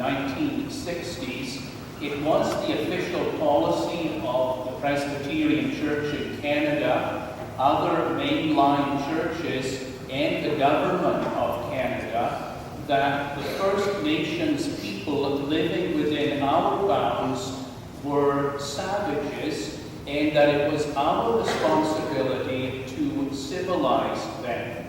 1960s, it was the official policy of the Presbyterian Church in Canada, other mainline churches, and the government of Canada that the First Nations people living within our bounds were savages, and that it was our responsibility to civilize them.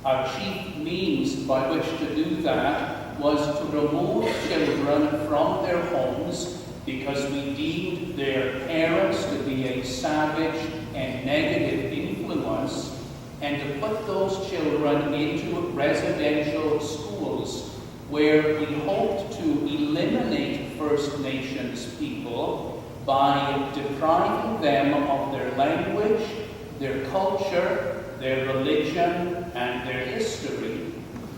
Our chief means by which to do that was to remove children from their homes because we deemed their parents to be a savage and negative influence, and to put those children into residential schools where we hoped to eliminate First Nations people by depriving them of their language, their culture, their religion and their history,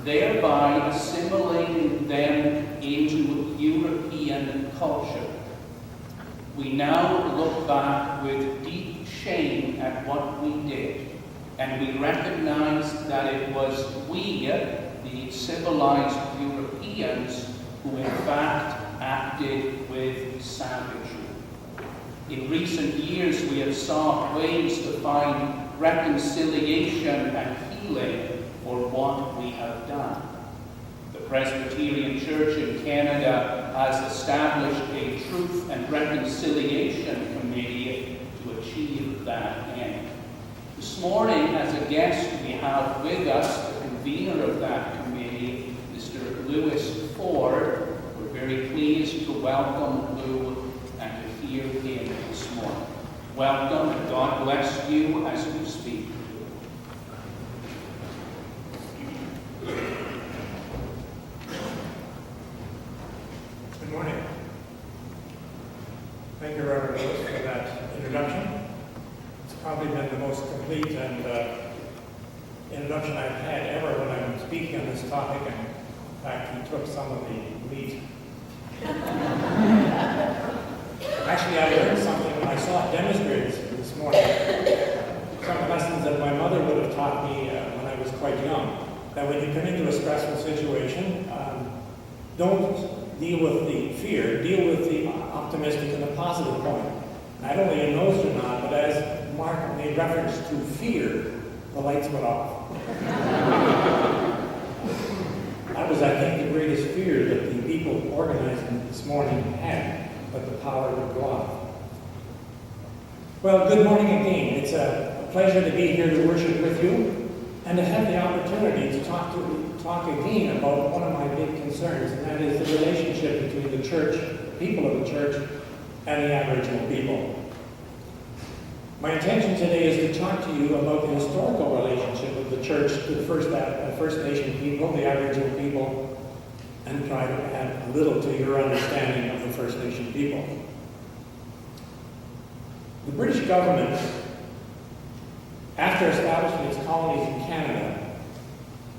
thereby assimilating them into European culture. We now look back with deep shame at what we did, and we recognize that it was we, the civilized Europeans, who in fact acted with savagery. In recent years, we have sought ways to find reconciliation and healing for what we have done. The Presbyterian Church in Canada has established a Truth and Reconciliation Committee to achieve that end. This morning, as a guest, we have with us the convener of that committee, Mr. Lew Ford. We're very pleased to welcome Lew and to hear him this morning. Welcome, and God bless you as you speak. Good morning. Thank you, Reverend Lewis, for that introduction. It's probably been the most complete and introduction I've had ever when I'm speaking on this topic, and in fact, he took some of the lead. Actually, I learned something when I saw it demonstrated this morning. Some lessons that my mother would have taught me when I was quite young. That when you come into a stressful situation, don't deal with the fear, deal with the optimistic and the positive point. Not only in those or not, but as Mark made reference to fear, the lights went off. That was, I think, the greatest fear that the people organizing this morning had, that the power would go off. Well, good morning again. It's a pleasure to be here to worship with you and to have the opportunity to talk again about one of my big concerns, and that is the relationship between the church, people of the church, and the Aboriginal people. My intention today is to talk to you about the historical relationship of the church to the First Nation people, the Aboriginal people, and try to add a little to your understanding of the First Nation people. The British government, after establishing its colonies in Canada,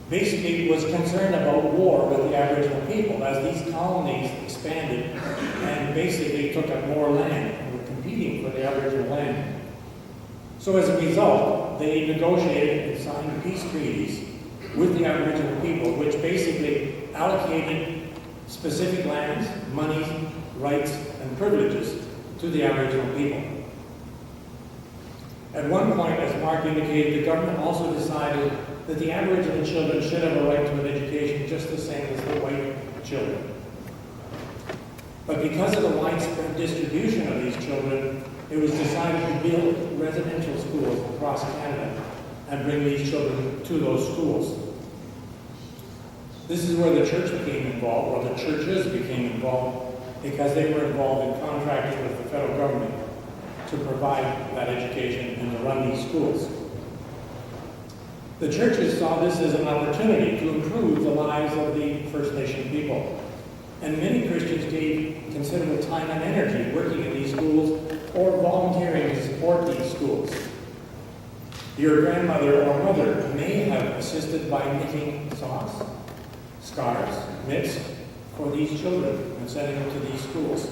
basically was concerned about war with the Aboriginal people as these colonies expanded and basically took up more land and were competing for the Aboriginal land. So as a result, they negotiated and signed peace treaties with the Aboriginal people, which basically allocated specific lands, money, rights, and privileges to the Aboriginal people. At one point, as Mark indicated, the government also decided that the Aboriginal children should have a right to an education just the same as the white children. But because of the widespread distribution of these children, it was decided to build residential schools across Canada and bring these children to those schools. This is where the church became involved, or the churches became involved, because they were involved in contracting with the federal government to provide that education and to run these schools. The churches saw this as an opportunity to improve the lives of the First Nation people. And many Christians gave considerable time and energy working in these schools or volunteering to support these schools. Your grandmother or mother may have assisted by knitting socks, scarves, mitts for these children and sending them to these schools.